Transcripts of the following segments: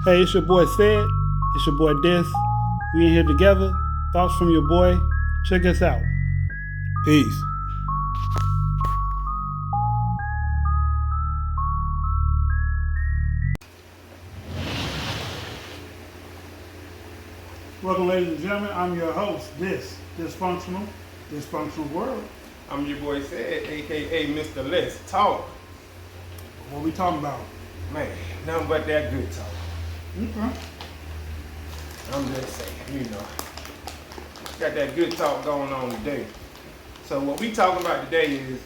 Hey, it's your boy Sid. It's your boy Dis. We in here together. Thoughts from your boy. Check us out. Peace. Welcome, ladies and gentlemen. I'm your host, Dysfunctional World. I'm your boy Sid, aka Mr. Let's Talk. What we talking about? Man, nothing but that good talk. Okay. I'm just saying, got that good talk going on today. So what we talking about today is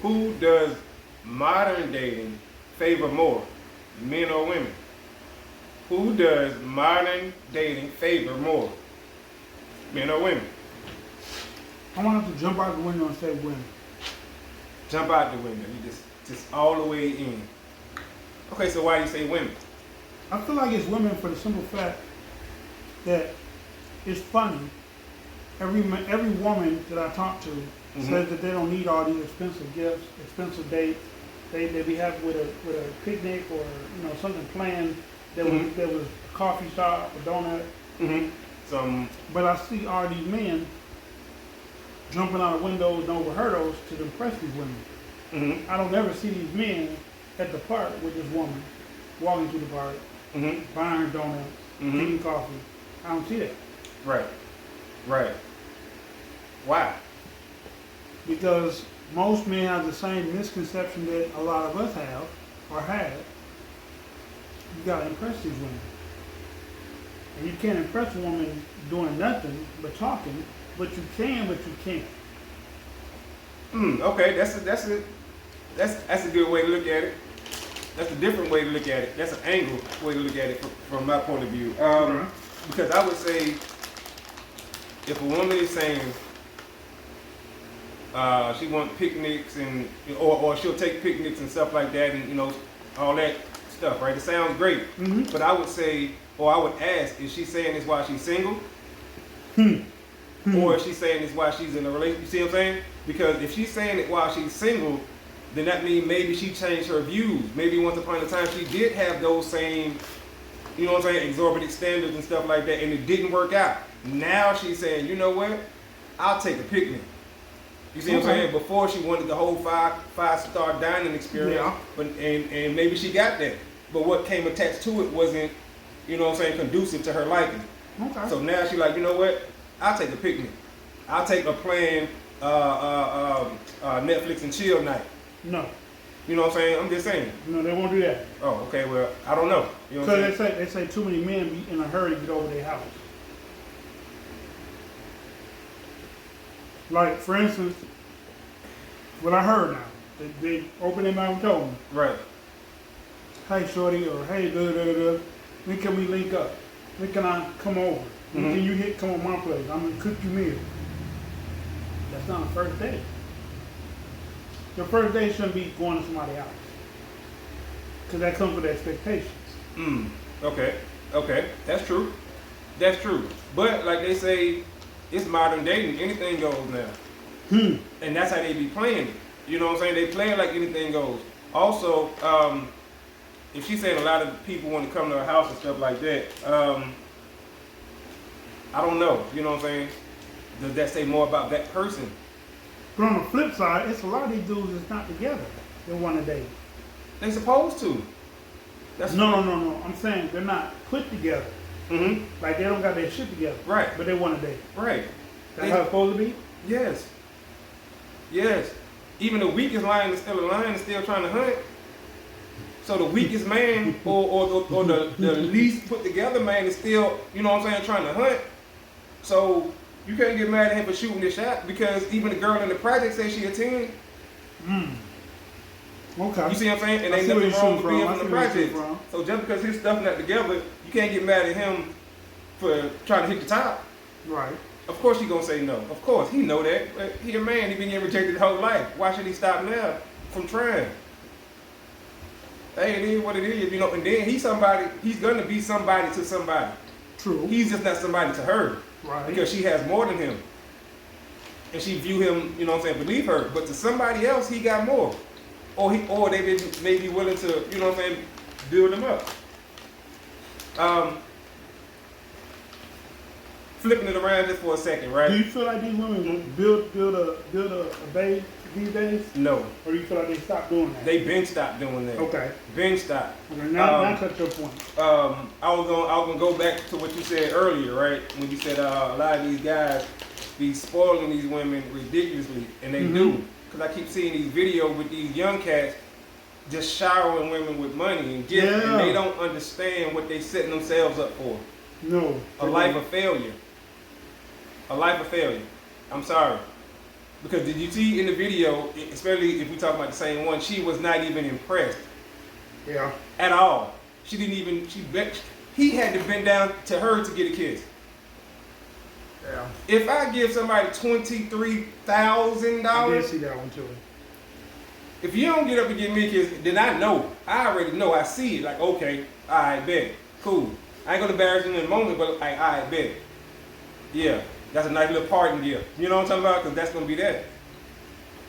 who does modern dating favor more, men or women? Who does modern dating favor more, men or women? I'm gonna have to jump out the window and say women. Jump out the window. You just all the way in. Okay, so why do you say women? I feel like it's women for the simple fact that it's funny. Every woman that I talk to says that they don't need all these expensive gifts, expensive dates. They be happy with a picnic or something planned that was a coffee shop, a donut. But I see all these men jumping out of windows and over hurdles to impress these women. I don't ever see these men at the park with this woman walking through the park, buying her donuts, drinking coffee. I don't see that. Right. Why? Because most men have the same misconception that a lot of us have or had. You gotta impress these women. And you can't impress a woman doing nothing but talking, but you can't. Okay, that's a good way to look at it. That's a different way to look at it. That's an angle way to look at it from my point of view. Because I would say, if a woman is saying she wants picnics or she'll take picnics and stuff like that, and all that stuff, right? It sounds great, but I would say, or I would ask, is she saying this while she's single, or is she saying this while she's in a relationship? You see what I'm saying? Because if she's saying it while she's single, then that means maybe she changed her views. Maybe once upon a time she did have those same, exorbitant standards and stuff like that, and it didn't work out. Now she's saying, you know what? I'll take a picnic. You see what I'm saying? Before she wanted the whole five-star dining experience, and maybe she got that. But what came attached to it wasn't, conducive to her liking. Okay. So now she's like, you know what? I'll take a picnic. I'll take a planned Netflix and chill night. No. You know what I'm saying? I'm just saying. No, they won't do that. Oh, okay. Well, I don't know. You know what I'm saying? They say too many men be in a hurry to get over their house. Like, for instance, what I heard now, they opened their mouth and told me, Right. hey, shorty, or hey, when can we link up? When can I come over? When can you come on my place? I'm going to cook you a meal. That's not a first date. Your first date shouldn't be going to somebody's house. Because that comes with expectations. Okay. That's true. But like they say, it's modern dating. Anything goes now. And that's how they be playing it. You know what I'm saying? They play it like anything goes. Also, if she's saying a lot of people want to come to her house and stuff like that, I don't know. You know what I'm saying? Does that say more about that person? But on the flip side, it's a lot of these dudes that's not together. They want to date. They supposed to. No. I'm saying they're not put together. Like they don't got their shit together. Right. But they want to date. Right. That's how it's supposed to be? Yes. Even the weakest lion is still a lion and still trying to hunt. So the weakest man or the least put together man is still, trying to hunt. So you can't get mad at him for shooting this shot because even the girl in the project says she a 10. Okay. You see what I'm saying? And ain't nothing wrong with being from the project. So just because his stuff not together, you can't get mad at him for trying to hit the top. Right. Of course he gonna say no. Of course, he know that. But he a man, he been getting rejected his whole life. Why should he stop now from trying? Hey, it is what it is, and then he's gonna be somebody to somebody. True. He's just not somebody to her. Right. Because she has more than him. And she view him, believe her. But to somebody else, he got more. Or they may be willing to, build him up. Flipping it around just for a second, Do right? you feel like these women build a babe these days, No, or do you feel like they stopped doing that? they been stopped doing that. Okay. Been stopped. Okay. Now touch your point. I was gonna go back to what you said earlier, right? When you said a lot of these guys be spoiling these women ridiculously, and they do. Because I keep seeing these videos with these young cats just showering women with money and gifts, and they don't understand what they setting themselves up for. No. A life of failure. A life of failure. I'm sorry. Because did you see in the video, especially if we talk about the same one, she was not even impressed Yeah. at all. She didn't even, he had to bend down to her to get a kiss. Yeah. If I give somebody I $23,000, did see that one too. if you don't get up and give me a kiss, then I know. I already know. I see it. Like, okay, I bet. Cool. I ain't gonna embarrass you in a moment, but I bet. Yeah, that's a nice little parting gift. You know what I'm talking about? Because that's gonna be that.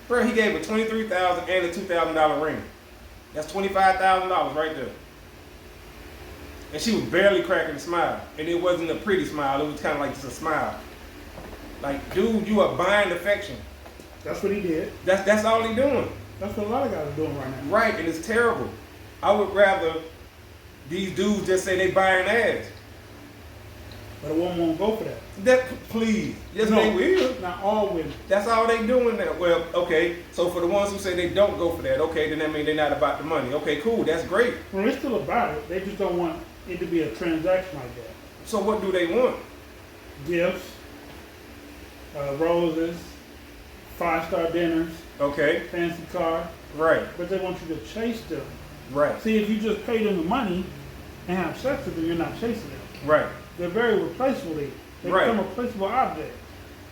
Bro, he gave her $23,000 and a $2,000 ring. That's $25,000 right there. And she was barely cracking a smile. And it wasn't a pretty smile. It was kind of like just a smile. Like, dude, you are buying affection. That's what he did. That's all he doing. That's what a lot of guys are doing right now. Right, and it's terrible. I would rather these dudes just say they buying ass. But a woman won't go for that. Please. Yes, No. they will. Not all women. That's all they doing now. Well, okay, so for the ones who say they don't go for that, okay, then that means they're not about the money. Okay, cool, that's great. Well, they're still about it. They just don't want it to be a transaction like that. So what do they want? Gifts, roses, 5-star dinners, Okay, fancy car, right, but they want you to chase them. right, See, if you just pay them the money and have sex with them, you're not chasing them. right. They're very replaceable. They Right. become a replaceable object.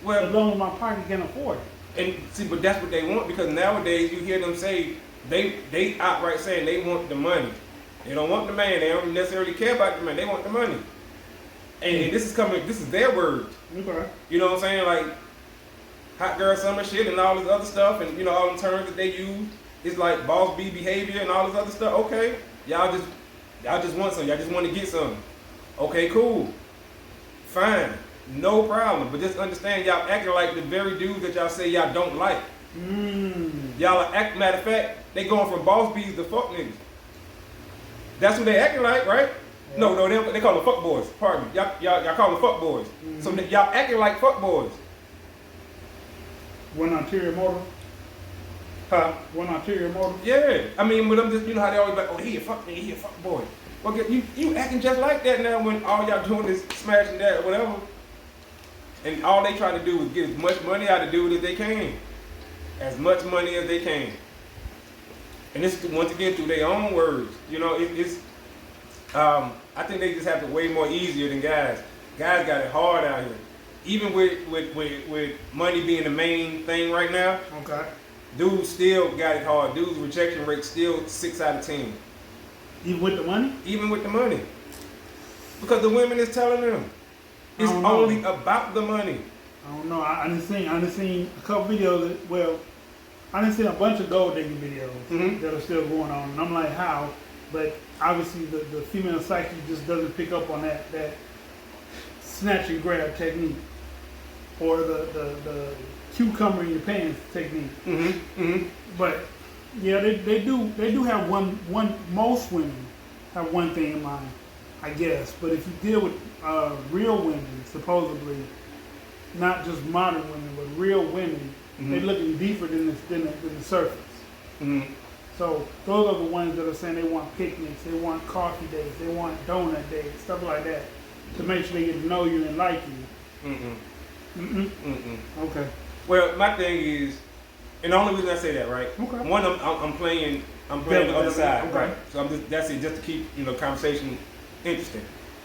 As Well, long as my pocket can afford it. and see, but that's what they want because nowadays you hear them say, they outright saying they want the money. They don't want the man. They don't necessarily care about the man. They want the money. And this is their words. Okay. You know what I'm saying? Like, hot girl summer shit and all this other stuff and, you know, all the terms that they use. It's like boss B behavior and all this other stuff. Okay, y'all just want something. Y'all just want to get something. Okay, cool. Fine. No problem. But just understand y'all acting like the very dudes that y'all say y'all don't like. Y'all are matter of fact, they going from boss B's to fuck niggas. That's what they acting like, right? Yeah. No, they call them fuck boys. Pardon me. Y'all call them fuck boys. So y'all acting like fuck boys. One ulterior motive. Huh? One ulterior motive. Yeah. I mean, but I'm just, you know how they always like, oh, he a fuck nigga, he a fuck boy. Well, you acting just like that now when all y'all doing is smashing that or whatever. And all they try to do is get as much money out of dude as they can. As much money as they can. And this once again through their own words. You know, I think they just have it way more easier than guys. Guys got it hard out here. Even with money being the main thing right now, Okay. dudes still got it hard. Dudes' rejection rate still 6 out of 10. Even with the money? Even with the money. Because the women is telling them. It's I don't know. only about the money. I don't know. I done seen a couple videos I done seen a bunch of gold digging videos that are still going on. And I'm like, how? But obviously the female psyche just doesn't pick up on that snatch and grab technique. Or the cucumber in your pants technique. But yeah, they do have most women have one thing in mind, I guess. But if you deal with real women, supposedly, not just modern women, but real women, they're looking deeper than the surface. So those are the ones that are saying they want picnics, they want coffee dates, they want donut dates, stuff like that, to make sure they get to know you and like you. Okay. Well, my thing is, and the only reason I say that, right? Okay. One, I'm playing the other side, Okay. right? So that's it, just to keep conversation interesting.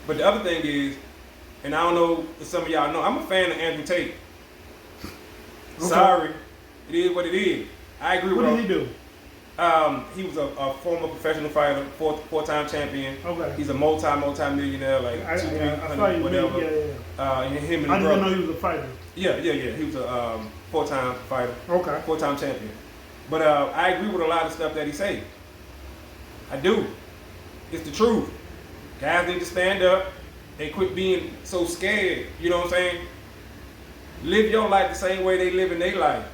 But the other thing is, and I don't know if some of y'all know, I'm a fan of Andrew Tate. Okay. Sorry, it is what it is. I agree with What him. did he do? He was a former professional fighter, four-time champion. Okay. He's a multi-millionaire, like I saw 200, you. whatever. Yeah. Him and I his didn't brother. know he was a fighter. Yeah. He was a 4-time fighter, Okay. 4-time champion. But I agree with a lot of stuff that he say. I do. It's the truth. Guys need to stand up and quit being so scared. You know what I'm saying? Live your life the same way they live in their life.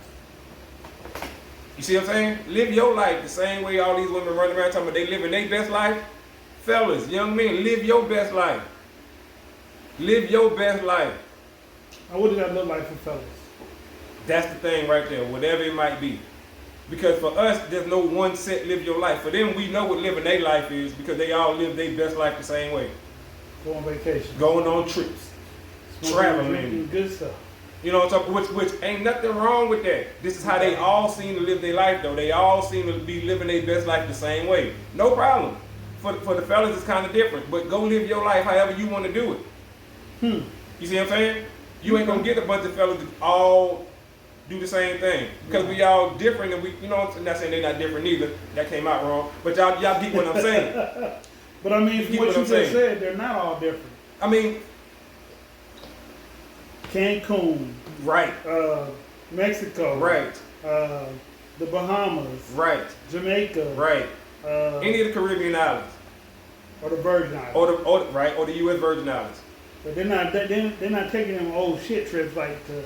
You see what I'm saying? Live your life the same way all these women running around talking about they living their best life. Fellas, young men, live your best life. Live your best life. Now, what does that look like for fellas? That's the thing right there, whatever it might be. Because for us, there's no one set live your life. For them, we know what living their life is because they all live their best life the same way. Go on vacation. Going on trips. Smoking, Traveling. drinking, good stuff. You know what I'm talking about? Which ain't nothing wrong with that. This is how they all seem to live their life though. They all seem to be living their best life the same way. No problem. For the fellas, it's kind of different. But go live your life however you want to do it. You see what I'm saying? You ain't gonna get a bunch of fellas to all do the same thing. Because we all different and we, you know, I'm not saying they're not different either. That came out wrong. But y'all get what I'm saying. But I mean, from what you just said, they're not all different. I mean, Cancun, right. Mexico, Right. The Bahamas, Right. Jamaica, Right. Any of the Caribbean islands. or the Virgin Islands. Or the U.S. Virgin Islands. But they're not taking them old shit trips like to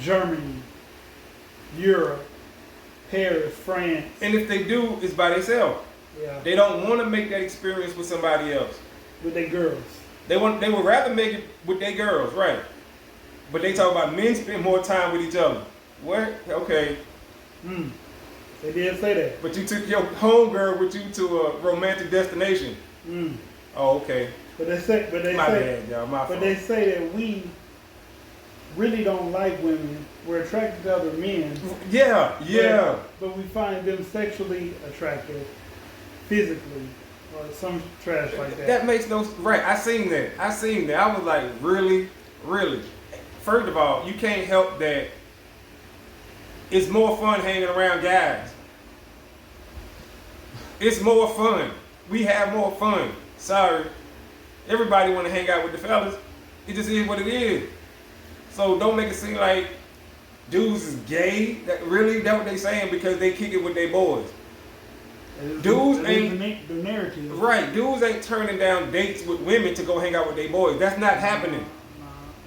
Germany, Europe, Paris, France. And if they do, it's by themselves. Yeah, They don't want to make that experience with somebody else. with their girls. They would rather make it with their girls, right? But they talk about men spend more time with each other. What? Okay. They did say that. But you took your homegirl with you to a romantic destination. Oh, okay. But they say, My bad, y'all. My but fault. they say that we really don't like women. We're attracted to other men. Yeah. But we find them sexually attractive, physically, or some trash like that. That makes no right. I seen that. I was like, really. First of all, you can't help that. It's more fun hanging around guys. It's more fun. We have more fun. Sorry, everybody want to hang out with the fellas. It just is what it is. So don't make it seem like dudes is gay. That's what they saying because they kick it with their boys. Dudes ain't the narrative. right. Dudes ain't turning down dates with women to go hang out with their boys. That's not happening.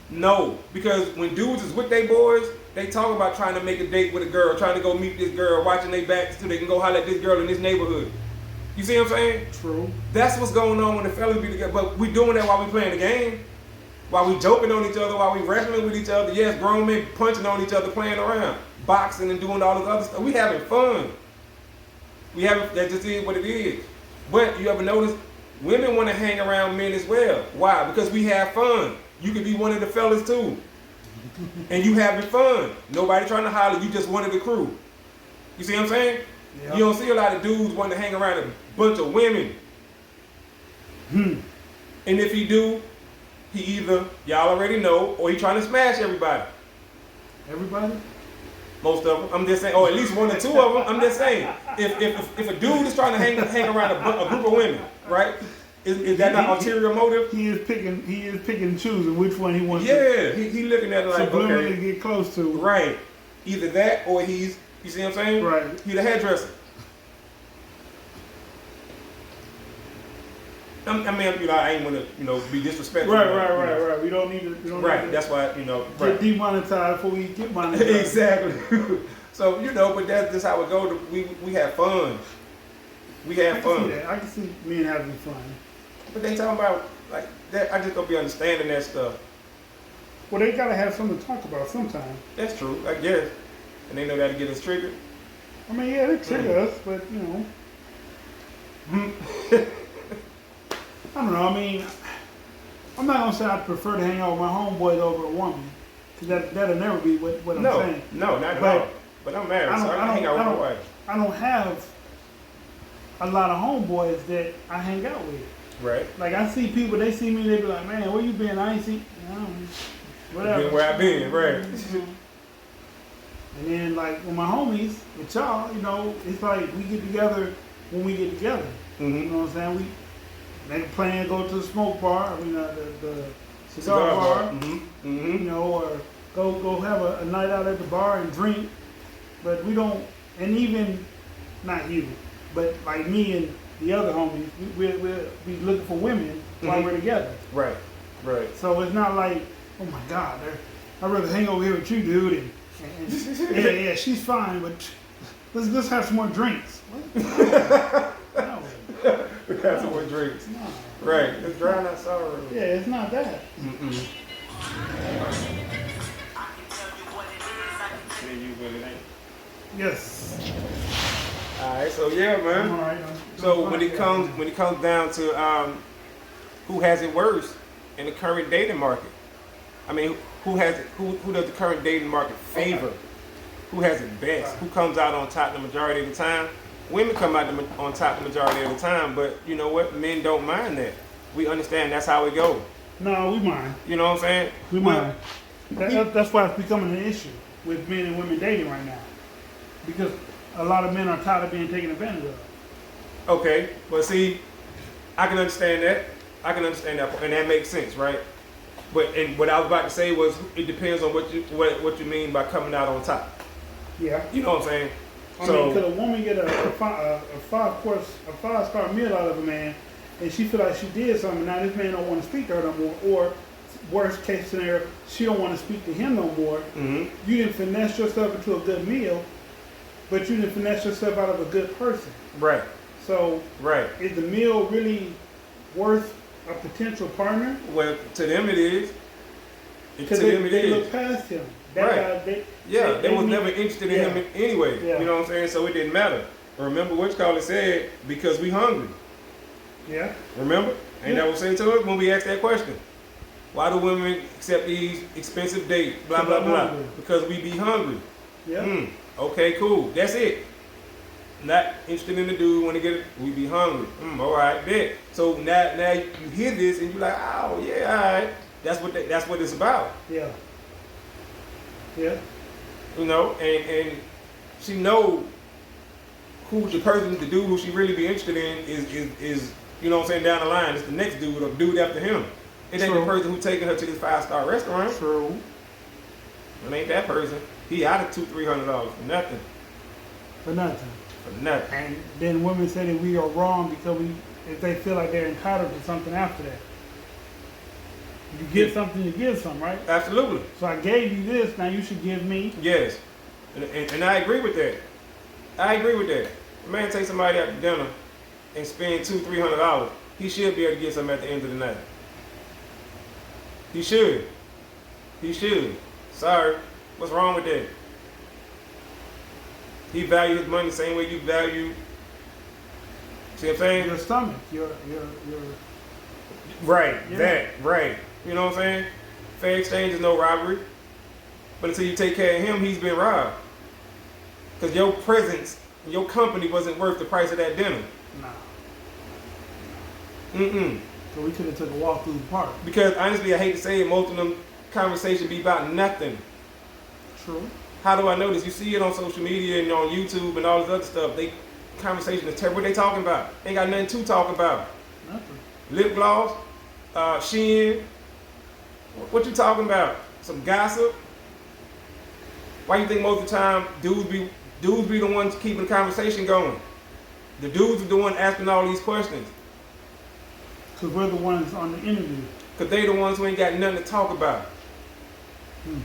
No, because when dudes is with their boys, they talk about trying to make a date with a girl, trying to go meet this girl, watching their backs so they can go holler at this girl in this neighborhood. You see what I'm saying? True. That's what's going on when the fellas be together. But we doing that while we playing the game, while we joking on each other, while we wrestling with each other. Yes, grown men punching on each other, playing around, boxing and doing all this other stuff. We having fun. That just is what it is. But you ever notice women want to hang around men as well. Why? Because we have fun. You could be one of the fellas too. And you having fun. Nobody trying to holler, you just one of the crew. You see what I'm saying? Yep. You don't see a lot of dudes wanting to hang around a bunch of women. And if he do, he either, y'all already know, or he trying to smash everybody. Everybody? Most of them. I'm just saying, or at least one or two of them. I'm just saying, if a dude is trying to hang around a group of women, right? Is that not ulterior motive? He is picking and choosing which one he wants Yeah, he looking at it like, subliminally okay, get close to. right. Either that or he's, you see what I'm saying? Right. He's a hairdresser. I mean, I ain't want to, be disrespectful. Right. We don't need to. Right. That's why, Get demonetized before we get monetized. Exactly. So, but that's just how it goes. We have fun. We have fun. I can see men having fun. But they talking about like that. I just don't be understanding that stuff. Well, they gotta have something to talk about sometime. That's true, I guess. And they know that to get us triggered. I mean, yeah, they trigger us, but I don't know. I mean, I'm not gonna say I prefer to hang out with my homeboys over a woman, because that'll never be what I'm saying. No, not at all. But I'm married, so I can hang out with my wife. I don't have a lot of homeboys that I hang out with. Right. Like I see people, they see me, they be like, "Man, where you been? I ain't seen." Whatever. Been where I been, right? And then like with my homies, with y'all, it's like we get together when we get together. Mm-hmm. You know what I'm saying? We make a plan to go to the smoke bar. I mean, the cigar bar. Mm-hmm. Mm-hmm. Or go have a night out at the bar and drink. But we don't, and even not you, but like me and the other homies, we'll be looking for women while we're together. Right. Right. So it's not like, oh my God, I'd rather hang over here with you, dude. And yeah, she's fine, but let's have some more drinks. No. We got some more drinks. No. Right. It's dry not sour. Yeah, it's not that. Mm-mm. Yeah, you with it, ain't Yes. you? All right. So yeah, I'm man. all right. So when it comes down to who has it worse in the current dating market, I mean, who does the current dating market favor? Who has it best? Who comes out on top the majority of the time? Women come out on top the majority of the time, but you know what? Men don't mind that. We understand that's how it goes. No, we mind. You know what I'm saying? We mind. That's why it's becoming an issue with men and women dating right now, because a lot of men are tired of being taken advantage of. Okay, but see, I can understand that. I can understand that, and that makes sense, right? But and what I was about to say was, it depends on what you mean by coming out on top. Yeah. You know what I'm saying? I mean, could a woman get a 5-star meal out of a man, and she feel like she did something? Now this man don't want to speak to her no more, or worst case scenario, she don't want to speak to him no more. Mm-hmm. You didn't finesse yourself into a good meal, but you didn't finesse yourself out of a good person. Right. So, Right. is the meal really worth a potential partner? Well, to them it is. Because To them it they is. look past him. That Right. guy, They was never interested in him anyway. Yeah. You know what I'm saying? So it didn't matter. Remember what Scarlett said, because we hungry. Yeah. Remember? Ain't that what said to us when we asked that question? Why do women accept these expensive dates? Blah, blah, blah. Hungry. Because we be hungry. Yeah. Okay, cool. That's it. Not interested in the dude when they get it. We be hungry. All right, bet. So now you hear this and you're like, oh yeah, all right. That's what it's about. Yeah. Yeah. You know, and she know who the person, the dude who she really be interested in is you know what I'm saying, down the line. It's the next dude or dude after him. It ain't True. the person who taking her to this 5-star restaurant. True. It ain't that person. He out of $200-300 for nothing. For nothing. For nothing. And then women say that we are wrong because if they feel like they're entitled to something after that. You get something, you give something, right? Absolutely. So I gave you this, now you should give me. Yes. And I agree with that. I agree with that. A man take somebody out to dinner and spend $200-300, he should be able to get something at the end of the night. He should. He should. Sorry. What's wrong with that? He values his money the same way you value. See what I'm saying? Your stomach, your Right. Yeah. That. Right. You know what I'm saying? Fair exchange is no robbery. But until you take care of him, he's been robbed. Because your presence, your company wasn't worth the price of that dinner. nah. Mm-mm. So we could have took a walk through the park. Because honestly, I hate to say it, most of them conversations be about nothing. True. How do I know this? You see it on social media and on YouTube and all this other stuff. They conversation is terrible. What they talking about? Ain't got nothing to talk about. Nothing. Lip gloss, Shein. What you talking about? Some gossip? Why you think most of the time dudes be the ones keeping the conversation going? The dudes are the one asking all these questions. Because we're the ones on the interview. Because they the ones who ain't got nothing to talk about.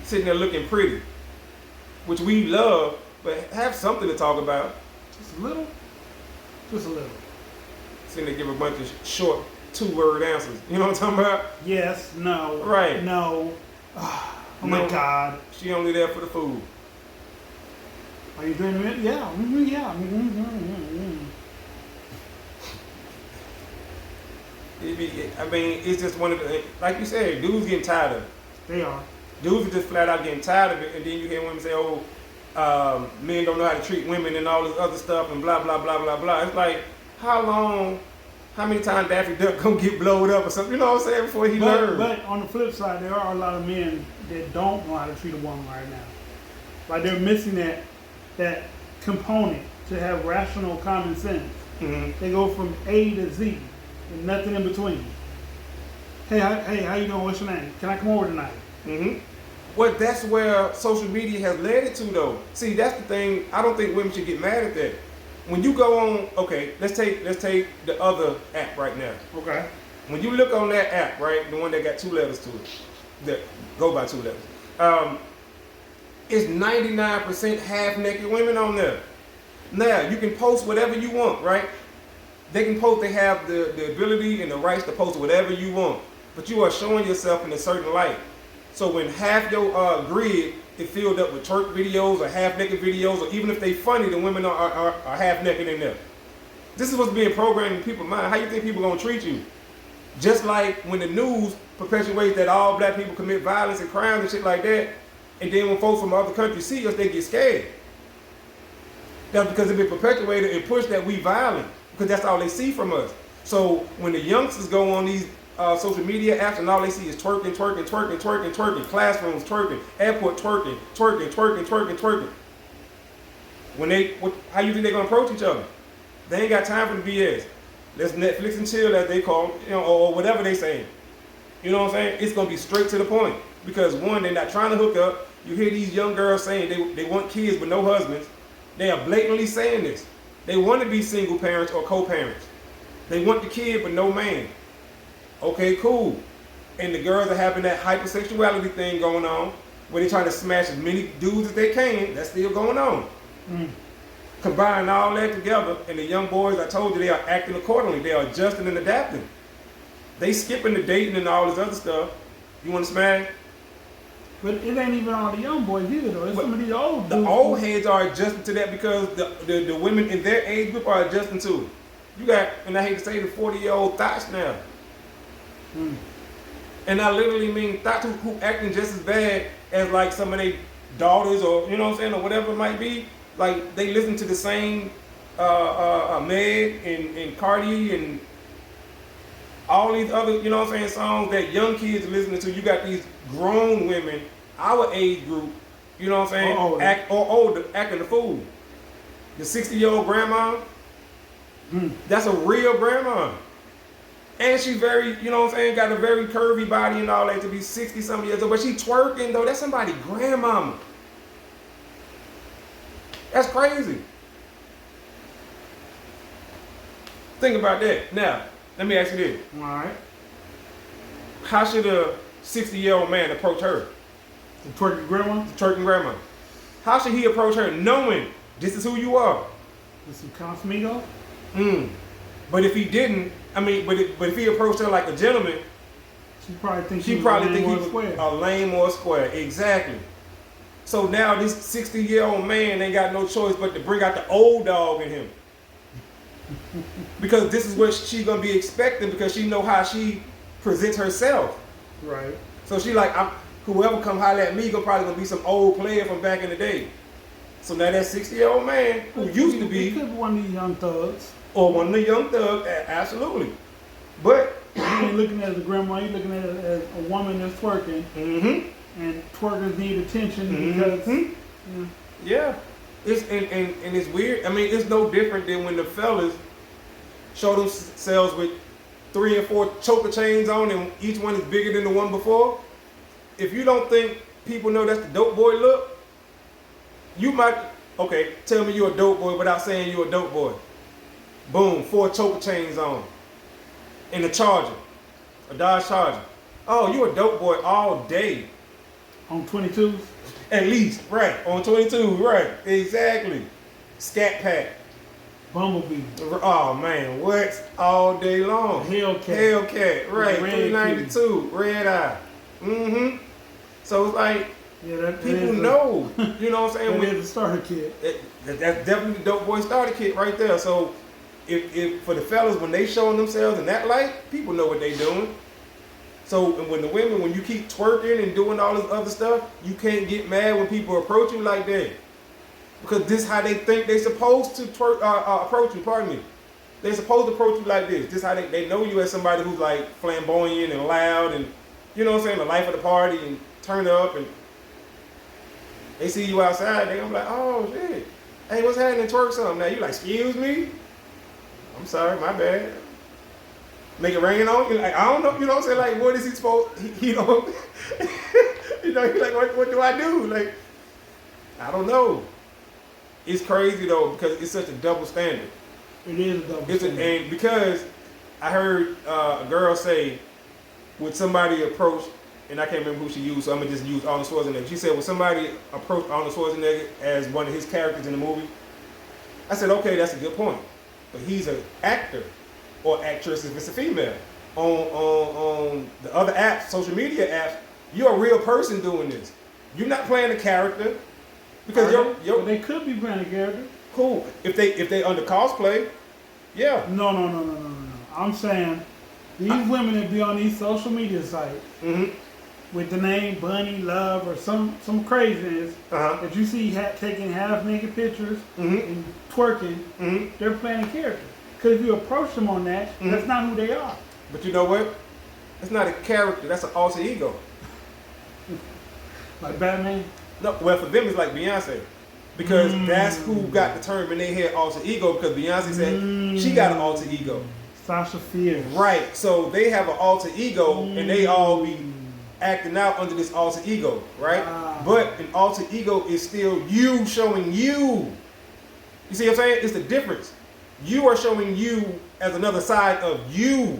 Sitting there looking pretty. Which we love, but have something to talk about. Just a little. Just a little. Sitting there give a bunch of short 2-word answers. You know what I'm talking about? Yes, no. Right. No. Oh my No. God. She only there for the food. Are you doing it? Yeah. Mm-hmm, yeah. Mm-hmm. I mean, it's just one of the, like you said, dudes getting tired of it. They are. Dudes are just flat out getting tired of it, and then you hear women say, oh, men don't know how to treat women and all this other stuff and blah, blah, blah, blah, blah. It's like, how many times Daffy Duck gonna get blowed up or something, you know what I'm saying, before he learns? But on the flip side, there are a lot of men that don't know how to treat a woman right now. Like they're missing that component to have rational common sense. Mm-hmm. They go from A to Z and nothing in between. Hey, how you doing? What's your name? Can I come over tonight? Mm-hmm. Well, that's where social media has led it to, though. See, that's the thing. I don't think women should get mad at that. when you go on, okay, let's take the other app right now. Okay. When you look on that app, right, the one that got 2 letters to it, that go by 2 letters, it's 99% half naked women on there. Now you can post whatever you want, right? They can post. They have the ability and the rights to post whatever you want, but you are showing yourself in a certain light. So when half your grid is filled up with twerk videos or half naked videos, or even if they funny, the women are half naked in there. This is what's being programmed in people's mind. How you think people gonna treat you? Just like when the news perpetuates that all black people commit violence and crimes and shit like that, and then when folks from other countries see us, they get scared. That's because it's been perpetuated and pushed that we violent, because that's all they see from us. So when the youngsters go on these social media apps and all they see is twerking, twerking, twerking, twerking, twerking, classrooms twerking, airport twerking, twerking, twerking, twerking, twerking. How you think they're gonna approach each other? They ain't got time for the BS. Let's Netflix and chill, as they call it, or whatever they saying. You know what I'm saying? It's gonna be straight to the point. Because one, they're not trying to hook up. You hear these young girls saying they want kids but no husbands. They are blatantly saying this. They want to be single parents or co-parents. They want the kid but no man. Okay, cool. And the girls are having that hypersexuality thing going on, where they're trying to smash as many dudes as they can. That's still going on. Combine all that together, and the young boys, I told you, they are acting accordingly. They are adjusting and adapting. They skipping the dating and all this other stuff. You want to smash? But it ain't even all the young boys either, though. It's some of these old The dudes. old heads are adjusting to that because the women in their age group are adjusting to it. You got, and I hate to say, the 40-year-old thoughts now. And I literally mean thoughts who acting just as bad as like some of their daughters, or you know what I'm saying, or whatever it might be. Like they listen to the same Meg and Cardi and all these other, you know what I'm saying, songs that young kids are listening to. You got these grown women, our age group, you know what I'm saying, older, acting the fool. The 60-year-old grandma, that's a real grandma. And she's very, you know what I'm saying, got a very curvy body and all that to be 60-something years old. But she twerking, though. That's somebody's grandmama. That's crazy. Think about that. Now, let me ask you this. All right. How should a 60-year-old man approach her? The twerking grandma? The twerking grandma. How should he approach her knowing this is who you are? With some Cosmigo? But if he didn't, I mean, but if he approached her like a gentleman, She probably thinks she he probably was think he lame or was square. a lame or a square. Exactly. So now this 60-year-old man ain't got no choice but to bring out the old dog in him. Because this is what she gonna be expecting, because she know how she presents herself. Right. So she like, whoever come holler at me probably gonna be some old player from back in the day. So now that 60-year-old man who used to He be, could be one of these young thugs. or one of the young thugs, absolutely. But You ain't looking at it as a grandma, you're looking at it as a woman that's twerking. And twerkers need attention because yeah, it's and it's weird. I mean, it's no different than when the fellas show themselves with 3 and 4 choker chains on, and each one is bigger than the one before. If you don't think people know that's the dope boy look, you might tell me you're a dope boy without saying you're a dope boy. Boom, 4 choker chains on, in a Charger, a Dodge Charger. Oh, you a dope boy all day. on 22s. At least, right. On 22, right. Exactly. Scat Pack. Bumblebee. Oh, man. What? All day long. Hellcat. Hellcat, right. Red 392. Red Eye. So it's like, Yeah, that people is know. You know what I'm saying? That is a starter kit. That's definitely the dope boy starter kit right there. So if for the fellas, when they showing themselves in that light, people know what they doing. So and when the women, when you keep twerking and doing all this other stuff, you can't get mad when people approach you like that. Because this is how they think they supposed to approach you, pardon me. They're supposed to approach you like this. This is how they know you as somebody who's like flamboyant and loud and, you know what I'm saying, the life of the party and turn up, and they see you outside, they gonna be like, oh shit. Hey, what's happening? Twerk something. Now you like, excuse me? I'm sorry, my bad. Make it rain on you? Like, I don't know, you know what I'm saying? Like, what is he supposed, you know, you know, he's like, what do I do? Like, I don't know. it's crazy though because it's such a double standard. It is a double It's standard. and because I heard a girl say when somebody approached, and I can't remember who she used, so I'm gonna just use Arnold Schwarzenegger. She said when somebody approached Arnold Schwarzenegger as one of his characters in the movie, I said, okay, that's a good point, but he's an actor or actress if it's a female. On the other apps, social media apps, you're a real person doing this. You're not playing a character because But they could be playing a character. cool. If they under cosplay, yeah. No. I'm saying these women that be on these social media sites Mm-hmm. with the name Bunny Love or some craziness Uh-huh. that you see taking half naked pictures Mm-hmm. and twerking, Mm-hmm. they're playing a character. Because if you approach them on that, that's not who they are. But you know what? It's not a character. That's an alter ego. Like Batman. No, well, for them it's like Beyonce, because that's who got the term in their head alter ego. Because Beyonce said she got an alter ego, Sasha Fierce. right? So they have an alter ego, and they all be acting out under this alter ego, right? Wow. But an alter ego is still you showing you. You see what I'm saying? It's the difference. You are showing you as another side of you.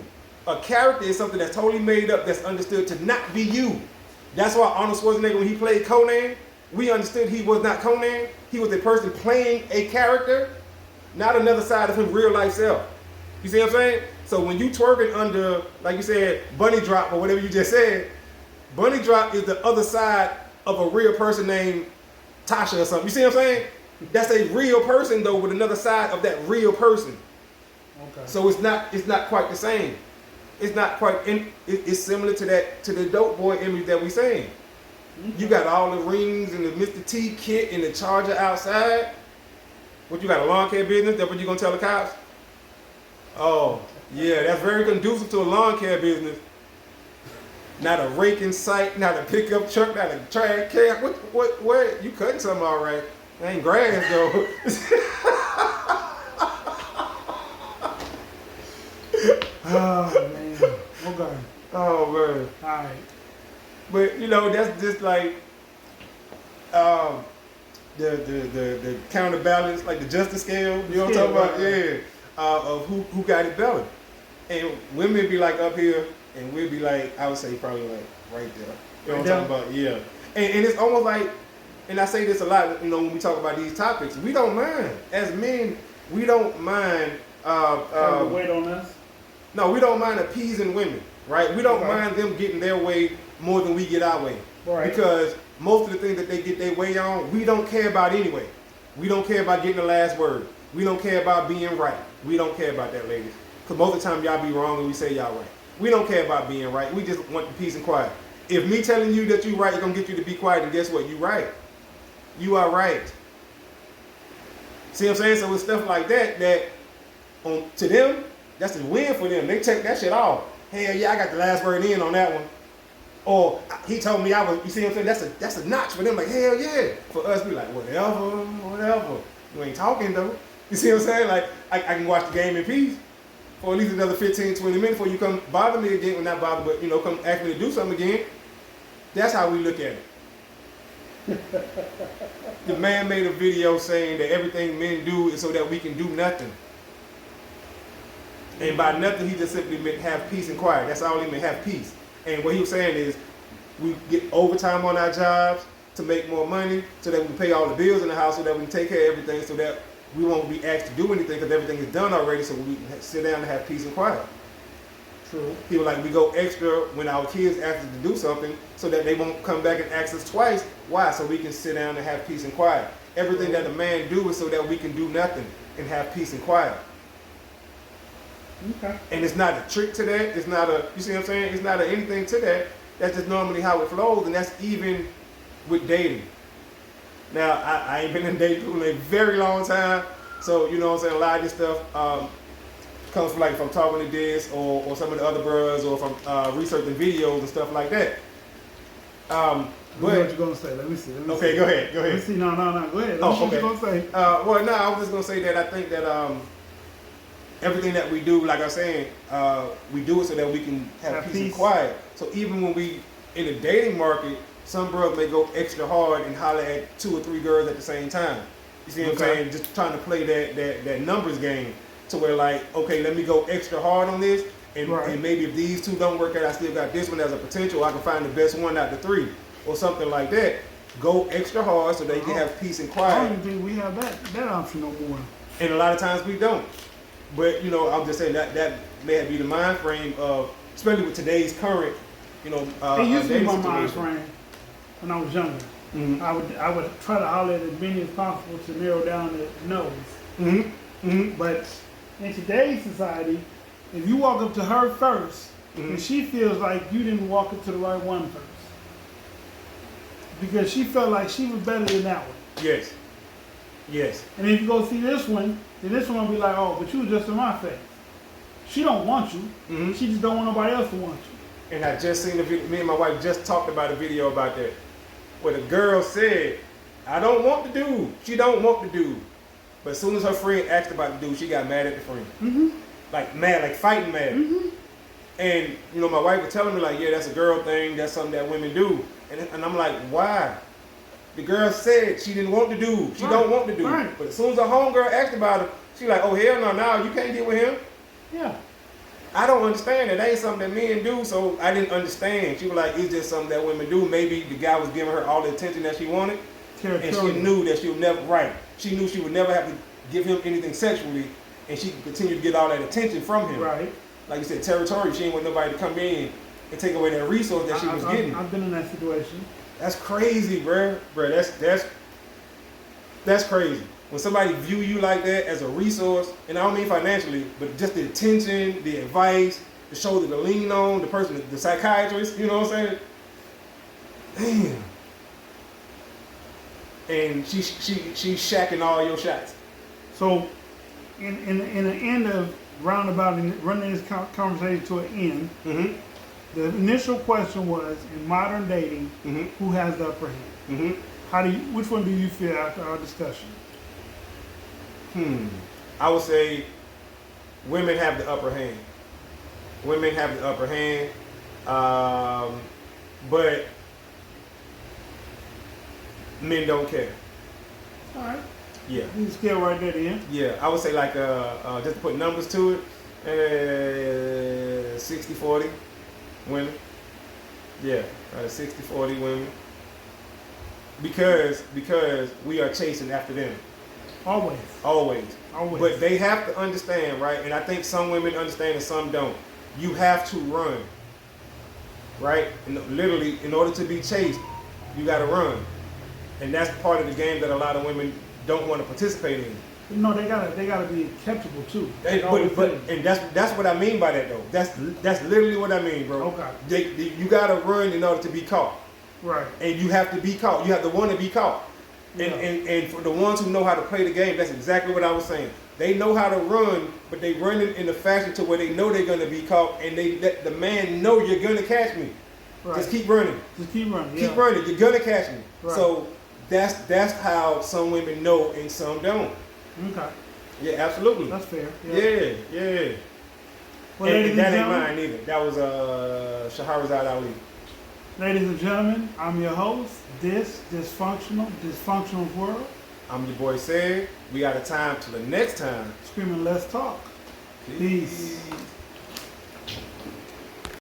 A character is something that's totally made up, that's understood to not be you. That's why Arnold Schwarzenegger, when he played Conan, we understood he was not Conan. He was a person playing a character, not another side of his real life self. You see what I'm saying? So when you twerking under, like you said, bunny drop or whatever you just said, bunny drop is the other side of a real person named Tasha or something. You see what I'm saying? That's a real person though, with another side of that real person. Okay. So it's not quite the same. It's not quite. It's similar to the dope boy image that we saying. You got all the rings and the Mr. T kit and the charger outside. What you got, a lawn care business? That's what you gonna tell the cops? Oh yeah, that's very conducive to a lawn care business. Not a raking site, not a pickup truck, not a trash can. What? You cutting something all right? It ain't grass though. Oh man. Okay. Oh man. All right. But you know, that's just like the counterbalance, like the justice scale. You know what I'm talking about? Right. Yeah. Of who got it better. And women be like up here, and we'll be like, I would say probably like right there. You know what I'm talking about? Yeah. And it's almost like, and I say this a lot, you know, when we talk about these topics, we don't mind. As men, we don't mind. Wait on us. No, we don't mind appeasing women, right? We don't mind them getting their way more than we get our way. Right. Because most of the things that they get their way on, we don't care about anyway. We don't care about getting the last word. We don't care about being right. We don't care about that, ladies. Because most of the time y'all be wrong and we say y'all right. We don't care about being right. We just want the peace and quiet. If me telling you that you right is going to get you to be quiet, then guess what? You right. You are right. See what I'm saying? So it's stuff like that to them, that's a win for them. They take that shit off. Hell yeah, I got the last word in on that one. Or he told me I was, you see what I'm saying? That's a notch for them. Like, hell yeah. For us, we like, whatever. You ain't talking though. You see what I'm saying? Like, I can watch the game in peace for at least another 15, 20 minutes before you come bother me again. Well, not bother, but, you know, come ask me to do something again. That's how we look at it. The man made a video saying that everything men do is so that we can do nothing. And by nothing, he just simply meant have peace and quiet. That's all he meant, have peace. And what he was saying is, we get overtime on our jobs to make more money, so that we can pay all the bills in the house, so that we can take care of everything, so that we won't be asked to do anything because everything is done already, so we can sit down and have peace and quiet. True. He was like, we go extra when our kids ask us to do something, so that they won't come back and ask us twice. Why? So we can sit down and have peace and quiet. Everything that a man do is so that we can do nothing and have peace and quiet. Okay. And it's not a trick to that. It's not a, you see what I'm saying? It's not anything to that. That's just normally how it flows, and that's even with dating. Now, I ain't been in dating pool in a very long time, so you know what I'm saying? A lot of this stuff comes from like if I'm talking to this or some of the other bros, or if I'm researching videos and stuff like that. I know what you're gonna say. Let me see. Okay, go ahead. Let me see. No. Go ahead. Oh, What you okay. gonna say? Well, no, I was just gonna say that I think that everything that we do, like I was saying, we do it so that we can have peace and quiet. So even when we in the dating market, some bros may go extra hard and holler at 2 or 3 girls at the same time. You see what Okay. I'm saying? Just trying to play that numbers game to where like, okay, let me go extra hard on this, and, Right. and maybe if these two don't work out, I still got this one as a potential. I can find the best one out of the three or something like that. Go extra hard so they can have peace and I quiet. don't think we have that option no more. And a lot of times we don't. But I'm just saying that may be the mind frame of, especially with today's current, It used to be dating my mind situation. frame when I was younger. Mhm. I would try to holler at as many as possible to narrow down the no's. Mhm. Mhm. But in today's society, if you walk up to her 1st and she feels like you didn't walk up to the right one first, because she felt like she was better than that one. Yes. Yes. And if you go see this one, then this one will be like, oh, but you was just in my face. She don't want you. Mhm. She just don't want nobody else to want you. And I just seen the video. Me and my wife just talked about a video about that, where the girl said, "I don't want the dude. She don't want the dude." But as soon as her friend asked about the dude, she got mad at the friend. Mm-hmm. Like mad, like fighting mad. Mm-hmm. And my wife was telling me like, yeah, that's a girl thing. That's something that women do. And I'm like, why? The girl said she didn't want the dude. She don't want the dude. Right. But as soon as her homegirl asked about it, she like, oh hell no, now you can't get with him. Yeah. I don't understand it. That ain't something that men do, so I didn't understand. She was like, it's just something that women do. Maybe the guy was giving her all the attention that she wanted, and she Territorial. knew that she would never, right. She knew she would never have to give him anything sexually, and she could continue to get all that attention from him. Right. Like you said, territorial. She didn't want nobody to come in and take away that resource that she was getting. I've been in that situation. That's crazy, bruh. That's crazy. When somebody view you like that as a resource, and I don't mean financially, but just the attention, the advice, the shoulder to lean on, the person, the psychiatrist, you know what I'm saying? Damn. And she's shacking all your shots. So, in the end of roundabout and running this conversation to an end, Mm-hmm. the initial question was, in modern dating, Mm-hmm. who has the upper hand? Mm-hmm. Which one do you feel after our discussion? I would say women have the upper hand. Women have the upper hand. But men don't care. All right. Yeah. You can scale right there, then. Yeah, I would say like just to put numbers to it, 60-40 women. Yeah, 60-40 women. Because we are chasing after them. Always. Always. Always. But they have to understand, right? And I think some women understand and some don't. You have to run. Right? And literally, in order to be chased, you gotta run. And that's part of the game that a lot of women don't want to participate in. No, they gotta be catchable too. And that's what I mean by that though. That's literally what I mean, bro. Okay. You gotta run in order to be caught. Right. And you have to be caught. You have to want to be caught. Yeah. And for the ones who know how to play the game, that's exactly what I was saying. They know how to run, but they run it in a fashion to where they know they're gonna be caught, and they let the man know you're gonna catch me. Right. Just keep running. Just keep running. Keep running. You're gonna catch me. Right. So that's how some women know and some don't. Okay. Yeah, absolutely. That's fair. Yeah. Well, And that ain't gentlemen, mine either. That was Shahrazad Ali. ladies and gentlemen, I'm your host. This dysfunctional world. I'm your boy Sid. We got a time till the next time. Screaming, let's talk. Peace.